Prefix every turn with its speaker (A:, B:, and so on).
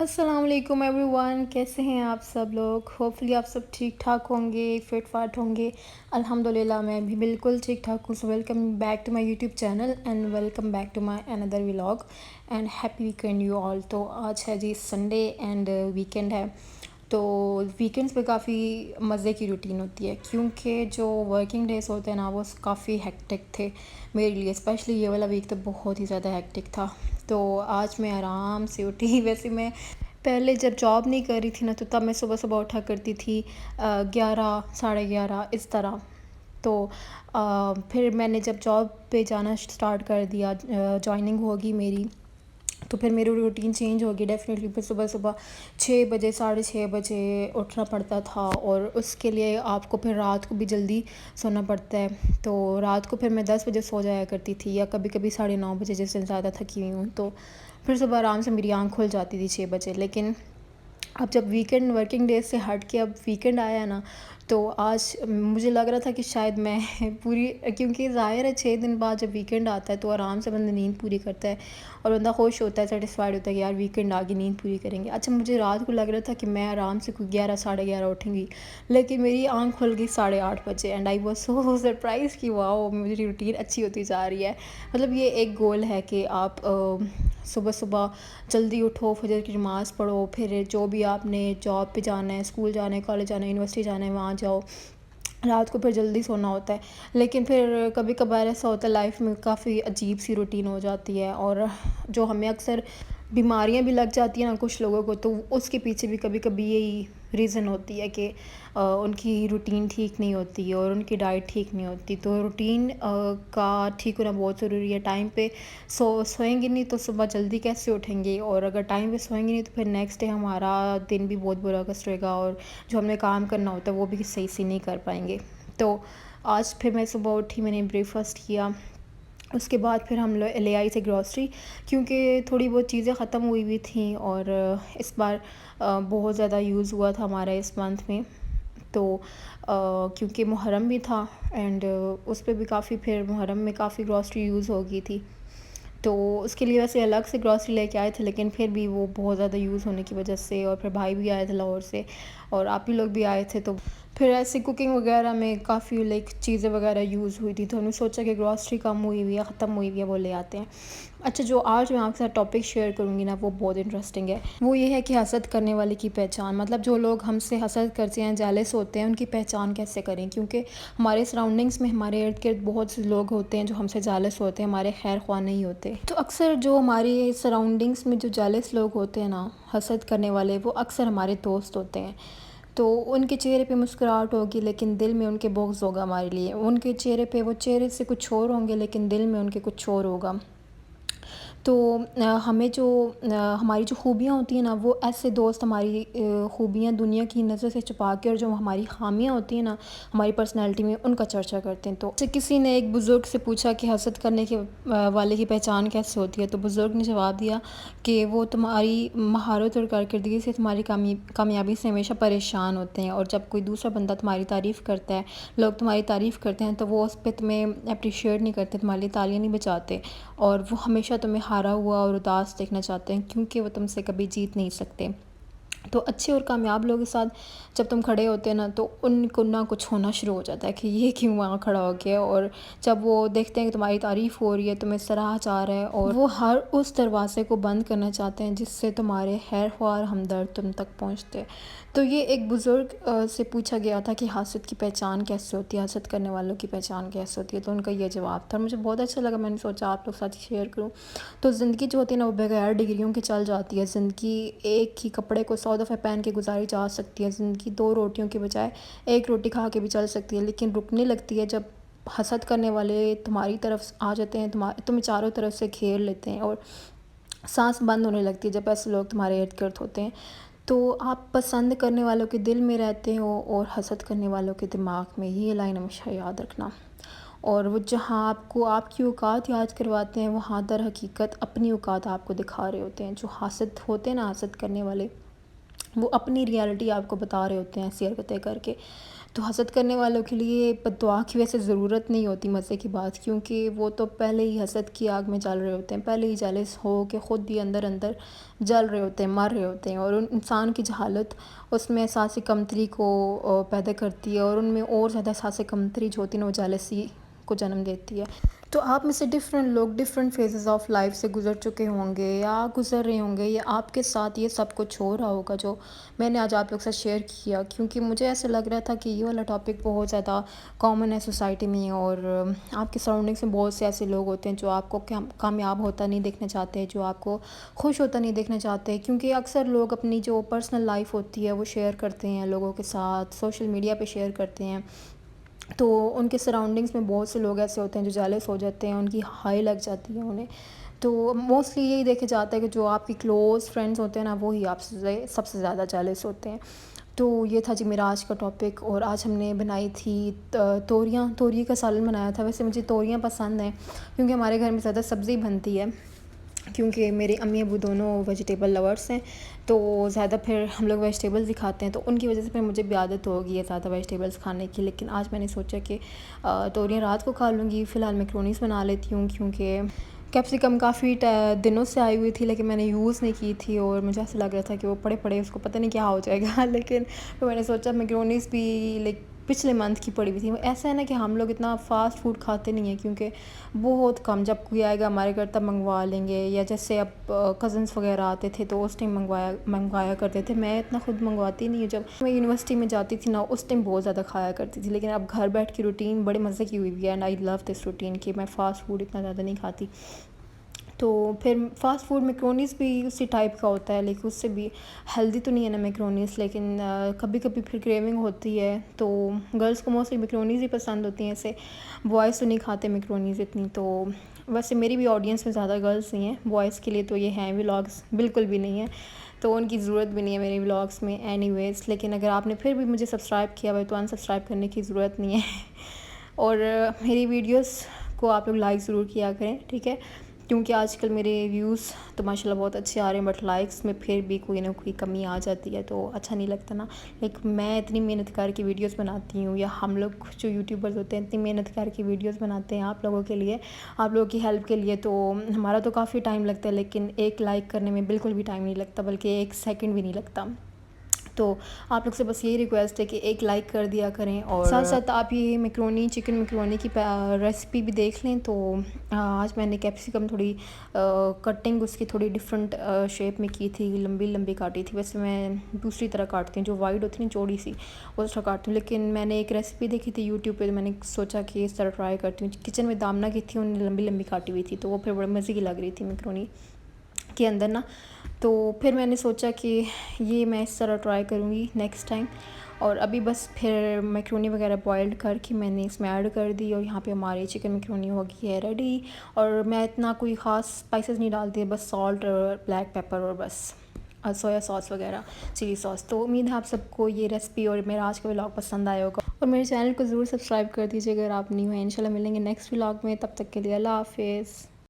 A: السلام علیکم every one, کیسے ہیں آپ سب لوگ؟ ہوپفلی آپ سب ٹھیک ٹھاک ہوں گے، فٹ فاٹ ہوں گے۔ الحمدللہ میں بھی بالکل ٹھیک ٹھاک ہوں۔ So welcome back to my YouTube channel and welcome back to my اندر vlog and happy weekend you all. تو آج ہے جی سنڈے اینڈ ویکینڈ ہے، تو ویکینڈس پہ کافی مزے کی روٹین ہوتی ہے کیونکہ جو ورکنگ ڈیز ہوتے ہیں نا وہ کافی ہیکٹک تھے میرے لیے، اسپیشلی یہ والا ویک تو بہت ہی زیادہ ہیکٹک تھا۔ تو آج میں آرام سے اٹھی، ویسے میں پہلے جب جاب نہیں کر رہی تھی نا تو تب میں صبح صبح اٹھا کرتی تھی 11 11:30 اس طرح۔ تو پھر میں نے جب جاب پہ جانا اسٹارٹ کر دیا، جوائننگ ہوگی میری، تو پھر میری روٹین چینج ہوگی ڈیفینیٹلی۔ پھر صبح صبح 6 بجے 6:30 بجے اٹھنا پڑتا تھا، اور اس کے لیے آپ کو پھر رات کو بھی جلدی سونا پڑتا ہے۔ تو رات کو پھر میں 10 بجے سو جایا کرتی تھی، یا کبھی کبھی 9:30 بجے جس دن زیادہ تھکی ہوئی ہوں، تو پھر صبح آرام سے میری آنکھ کھل جاتی تھی 6 بجے۔ لیکن اب جب ویکینڈ ورکنگ ڈیز سے ہٹ کے اب ویکینڈ آیا نا، تو آج مجھے لگ رہا تھا کہ شاید میں پوری، کیونکہ ظاہر ہے 6 دن بعد جب ویکینڈ آتا ہے تو آرام سے بندہ نیند پوری کرتا ہے اور بندہ خوش ہوتا ہے، سیٹسفائیڈ ہوتا ہے کہ یار ویکینڈ آگے نیند پوری کریں گے۔ اچھا مجھے رات کو لگ رہا تھا کہ میں آرام سے کوئی 11 11:30 اٹھیں گی، لیکن میری آنکھ کھل گئی 8:30 بجے، and I was so surprise کہ واؤ میری روٹین اچھی ہوتی جا رہی ہے۔ مطلب یہ ایک گول ہے کہ آپ صبح صبح جلدی اٹھو، فجر کی نماز پڑھو، پھر جو بھی آپ نے جاب پہ جانا ہے، اسکول جانا ہے، کالج جانا ہے، یونیورسٹی جانا ہے وہاں جاؤ۔ رات کو پھر جلدی سونا ہوتا ہے، لیکن پھر کبھی کبھار ایسا ہوتا ہے لائف میں کافی عجیب سی روٹین ہو جاتی ہے، اور جو ہمیں اکثر بیماریاں بھی لگ جاتی ہیں نا کچھ لوگوں کو، تو اس کے پیچھے بھی کبھی کبھی یہی ریزن ہوتی ہے کہ ان کی روٹین ٹھیک نہیں ہوتی اور ان کی ڈائٹ ٹھیک نہیں ہوتی۔ تو روٹین کا ٹھیک ہونا بہت ضروری ہے۔ ٹائم پہ سوئیں گے نہیں تو صبح جلدی کیسے اٹھیں گے، اور اگر ٹائم پہ سوئیں گے نہیں تو پھر نیکسٹ ڈے ہمارا دن بھی بہت برا گزرے گا، اور جو ہم نے کام کرنا ہوتا ہے وہ بھی صحیح سے نہیں کر پائیں گے۔ تو آج پھر میں صبح اٹھی، میں نے بریک فاسٹ کیا، اس کے بعد پھر ہم لوگ لے آئی تھے گروسری، کیونکہ تھوڑی بہت چیزیں ختم ہوئی ہوئی تھیں، اور اس بار بہت زیادہ یوز ہوا تھا ہمارا اس منتھ میں، تو کیونکہ محرم بھی تھا اینڈ اس پہ بھی کافی، پھر محرم میں کافی گروسری یوز ہو گئی تھی، تو اس کے لیے ویسے الگ سے گروسری لے کے آئے تھے، لیکن پھر بھی وہ بہت زیادہ یوز ہونے کی وجہ سے، اور پھر بھائی بھی آئے تھے لاہور سے، اور آپ ہی لوگ بھی آئے تھے، تو پھر ایسے کوکنگ وغیرہ میں کافی چیزیں وغیرہ یوز ہوئی تھی، تو ہم نے سوچا کہ گروسری کم ہوئی ہوئی ہے، ختم ہوئی ہوئی ہے، وہ لے آتے ہیں۔ اچھا جو آج میں آپ کے ساتھ ٹاپک شیئر کروں گی نا وہ بہت انٹرسٹنگ ہے، وہ یہ ہے کہ حسد کرنے والے کی پہچان، مطلب جو لوگ ہم سے حسد کرتے ہیں، جیلس ہوتے ہیں، ان کی پہچان کیسے کریں، کیونکہ ہمارے سراؤنڈنگس میں، ہمارے ارد گرد بہت سے لوگ ہوتے ہیں جو ہم سے جیلس ہوتے ہیں، ہمارے خیر خواہ نہیں ہوتے۔ تو اکثر جو ہمارے سراؤنڈنگس میں جو جیلس لوگ ہوتے ہیں نا، حسد کرنے والے، وہ اکثر ہمارے دوست ہوتے ہیں۔ تو ان کے چہرے پہ مسکراہٹ ہوگی لیکن دل میں ان کے بغض ہوگا ہمارے لیے، ان کے چہرے پہ، وہ چہرے سے کچھ اور ہوں گے لیکن دل میں ان کے کچھ اور ہوگا۔ تو ہمیں جو ہماری جو خوبیاں ہوتی ہیں نا، وہ ایسے دوست ہماری خوبیاں دنیا کی نظر سے چھپا کے، اور جو ہماری خامیاں ہوتی ہیں نا ہماری پرسنالٹی میں، ان کا چرچا کرتے ہیں۔ تو کسی نے ایک بزرگ سے پوچھا کہ حسد کرنے کے والے کی پہچان کیسے ہوتی ہے، تو بزرگ نے جواب دیا کہ وہ تمہاری مہارت اور کارکردگی سے، تمہاری کامیابی سے ہمیشہ پریشان ہوتے ہیں، اور جب کوئی دوسرا بندہ تمہاری تعریف کرتا ہے، لوگ تمہاری تعریف کرتے ہیں، تو وہ اس پہ تمہیں اپریشیٹ نہیں کرتے، تمہارے لیے تالیاں نہیں بجاتے، اور وہ ہمیشہ تمہیں ہارا ہوا اور اداس دیکھنا چاہتے ہیں، کیونکہ وہ تم سے کبھی جیت نہیں سکتے۔ تو اچھے اور کامیاب لوگوں کے ساتھ جب تم کھڑے ہوتے ہیں نا، تو ان کو نہ کچھ ہونا شروع ہو جاتا ہے کہ یہ کیوں وہاں کھڑا ہو گیا، اور جب وہ دیکھتے ہیں کہ تمہاری تعریف ہو رہی ہے، تمہیں سراہا جا رہا ہے، اور وہ ہر اس دروازے کو بند کرنا چاہتے ہیں جس سے تمہارے خیر خواہ اور ہمدرد تم تک پہنچتے۔ تو یہ ایک بزرگ سے پوچھا گیا تھا کہ حاسد کی پہچان کیسے ہوتی ہے، حسد کرنے والوں کی پہچان کیسے ہوتی ہے، تو ان کا یہ جواب تھا، مجھے بہت اچھا لگا، میں نے سوچا آپ لوگ ساتھ شیئر کروں۔ تو زندگی جو ہوتی ہے نا وہ بغیر ڈگریوں کے چل جاتی ہے، زندگی ایک ہی کپڑے کو 100 دفعہ پہن کے گزاری جا سکتی ہے، زندگی 2 روٹیوں کے بجائے 1 روٹی کھا کے بھی چل سکتی ہے، لیکن رکنے لگتی ہے جب حسد کرنے والے تمہاری طرف آ جاتے ہیں، تمہیں چاروں طرف سے گھیر لیتے ہیں، اور سانس بند ہونے لگتی ہے جب ایسے لوگ تمہارے ارد گرد ہوتے ہیں۔ تو آپ پسند کرنے والوں کے دل میں رہتے ہو اور حسد کرنے والوں کے دماغ میں، یہ لائن ہمیشہ یاد رکھنا۔ اور وہ جہاں آپ کو آپ کی اوقات یاد کرواتے ہیں، وہاں در حقیقت اپنی اوقات آپ کو دکھا رہے ہوتے ہیں۔ جو حاسد ہوتے ہیں نا، حسد کرنے والے، وہ اپنی ریالٹی آپ کو بتا رہے ہوتے ہیں ایسی حرکتیں کر کے۔ تو حسد کرنے والوں کے لیے بددعا کی ویسے ضرورت نہیں ہوتی مزے کی بات، کیونکہ وہ تو پہلے ہی حسد کی آگ میں جل رہے ہوتے ہیں، پہلے ہی جیلس ہو کے خود بھی اندر اندر جل رہے ہوتے ہیں، مر رہے ہوتے ہیں، اور ان انسان کی جہالت اس میں احساس کمتری کو پیدا کرتی ہے، اور ان میں اور زیادہ احساس کمتری جو ہوتی ہے نا وہ جیلسی کو جنم دیتی ہے۔ تو آپ میں سے ڈفرینٹ لوگ ڈفرینٹ فیزز آف لائف سے گزر چکے ہوں گے یا گزر رہے ہوں گے، یا آپ کے ساتھ یہ سب کچھ ہو رہا ہوگا جو میں نے آج آپ لوگ سے شیئر کیا، کیونکہ مجھے ایسے لگ رہا تھا کہ یہ والا ٹاپک بہت زیادہ کامن ہے سوسائٹی میں، اور آپ کے سراؤنڈنگس میں بہت سے ایسے لوگ ہوتے ہیں جو آپ کو کامیاب ہوتا نہیں دیکھنا چاہتے، جو آپ کو خوش ہوتا نہیں دیکھنا چاہتے، کیونکہ اکثر لوگ اپنی جو پرسنل لائف ہوتی ہے وہ شیئر کرتے ہیں لوگوں کے ساتھ، سوشل میڈیا پہ شیئر کرتے ہیں، تو ان کے سراؤنڈنگس میں بہت سے لوگ ایسے ہوتے ہیں جو جیلس ہو جاتے ہیں، ان کی ہائی لگ جاتی ہے انہیں۔ تو موسٹلی یہی دیکھا جاتا ہے کہ جو آپ کی کلوز فرینڈز ہوتے ہیں نا وہی آپ سے سب سے زیادہ جیلس ہوتے ہیں۔ تو یہ تھا جی میرا آج کا ٹاپک، اور آج ہم نے بنائی تھی توریے کا سالن بنایا تھا۔ ویسے مجھے توریاں پسند ہیں کیونکہ ہمارے گھر میں زیادہ سبزی بنتی ہے، کیونکہ میرے امی ابو دونوں ویجیٹیبل لورس ہیں، تو زیادہ پھر ہم لوگ ویجیٹیبلز ہی کھاتے ہیں، تو ان کی وجہ سے پھر مجھے بھی عادت ہوگی ہے زیادہ ویجیٹیبلز کھانے کی۔ لیکن آج میں نے سوچا کہ توریاں رات کو کھا لوں گی، فی الحال میکرونیز بنا لیتی ہوں، کیونکہ کیپسیکم کافی دنوں سے آئی ہوئی تھی لیکن میں نے یوز نہیں کی تھی، اور مجھے ایسا لگ رہا تھا کہ وہ پڑے اس کو پتہ نہیں کیا ہو جائے گا لیکن پھر میں نے سوچا میکرونیز بھی پچھلے منتھ کی پڑی ہوئی تھی۔ ایسا ہے نا کہ ہم لوگ اتنا فاسٹ فوڈ کھاتے نہیں ہیں، کیونکہ بہت کم، جب کوئی آئے گا ہمارے گھر تب منگوا لیں گے، یا جیسے اب کزنس وغیرہ آتے تھے تو اس ٹائم منگوایا کرتے تھے۔ میں اتنا خود منگواتی نہیں ہوں، جب میں یونیورسٹی میں جاتی تھی نا اس ٹائم بہت زیادہ کھایا کرتی تھی، لیکن اب گھر بیٹھ کی روٹین بڑے مزے کی ہوئی ہے، and I love this routine کہ میں فاسٹ فوڈ اتنا زیادہ نہیں کھاتی۔ تو پھر فاسٹ فوڈ میکرونیز بھی اسی ٹائپ کا ہوتا ہے، لیکن اس سے بھی ہیلدی تو نہیں ہے نا میکرونیز، لیکن کبھی کبھی پھر کریونگ ہوتی ہے، تو گرلس کو موسٹلی میکرونیز ہی پسند ہوتی ہیں، ایسے بوائز تو نہیں کھاتے میکرونیز اتنی۔ تو ویسے میری بھی آڈینس میں زیادہ گرلس نہیں ہیں، بوائز کے لیے تو یہ ہیں ولاگس بالکل بھی نہیں ہیں، تو ان کی ضرورت بھی نہیں ہے میرے ولاگس میں اینی ویز۔ لیکن اگر آپ نے پھر بھی مجھے سبسکرائب کیا ہوا تو انسبسکرائب کرنے کی ضرورت نہیں ہے اور میری ویڈیوز کو آپ لوگ لائک ضرور کیا کریں، ٹھیک ہے، کیونکہ آج کل میرے ویوز تو ماشاءاللہ بہت اچھے آ رہے ہیں، بٹ لائکس میں پھر بھی کوئی نہ کوئی کمی آ جاتی ہے، تو اچھا نہیں لگتا نا۔ لیکن میں اتنی محنت کر کے ویڈیوز بناتی ہوں، یا ہم لوگ جو یوٹیوبرز ہوتے ہیں اتنی محنت کر کے ویڈیوز بناتے ہیں آپ لوگوں کے لیے، آپ لوگوں کی ہیلپ کے لیے، تو ہمارا تو کافی ٹائم لگتا ہے، لیکن ایک لائک کرنے میں بالکل بھی ٹائم نہیں لگتا، بلکہ ایک سیکنڈ بھی نہیں لگتا۔ تو آپ لوگ سے بس یہی ریکویسٹ ہے کہ ایک لائک کر دیا کریں، اور ساتھ ساتھ آپ یہ چکن میکرونی کی ریسیپی بھی دیکھ لیں۔ تو آج میں نے کیپسیکم تھوڑی کٹنگ اس کی تھوڑی ڈفرینٹ شیپ میں کی تھی، لمبی لمبی کاٹی تھی، ویسے میں دوسری طرح کاٹتی ہوں جو وائڈ ہوتی ہے نا چوڑی سی، اس طرح کاٹتی ہوں، لیکن میں نے ایک ریسیپی دیکھی تھی یوٹیوب پہ، میں نے سوچا کہ اس طرح ٹرائی کرتی ہوں۔ کچن میں دامنا کی تھی، انہوں نے لمبی لمبی کاٹی ہوئی تھی، تو وہ پھر بڑے مزے کی لگ رہی تھی میکرونی کے اندر نا، تو پھر میں نے سوچا کہ یہ میں اس طرح ٹرائی کروں گی نیکسٹ ٹائم۔ اور ابھی بس پھر میکرونی وغیرہ بوائلڈ کر کے میں نے اس میں ایڈ کر دی، اور یہاں پہ ہماری چکن میکرونی ہو گئی ہے ریڈی۔ اور میں اتنا کوئی خاص اسپائسز نہیں ڈالتی، بس سالٹ اور بلیک پیپر اور بس سویا ساس وغیرہ، چلی ساس۔ تو امید ہے آپ سب کو یہ ریسپی اور میرا آج کا ولاگ پسند آیا ہوگا، اور میرے چینل کو ضرور سبسکرائب کر دیجیے اگر آپ نہیں ہوئے۔ انشاءاللہ ملیں گے نیکسٹ ولاگ میں، تب تک کے لیے اللہ حافظ۔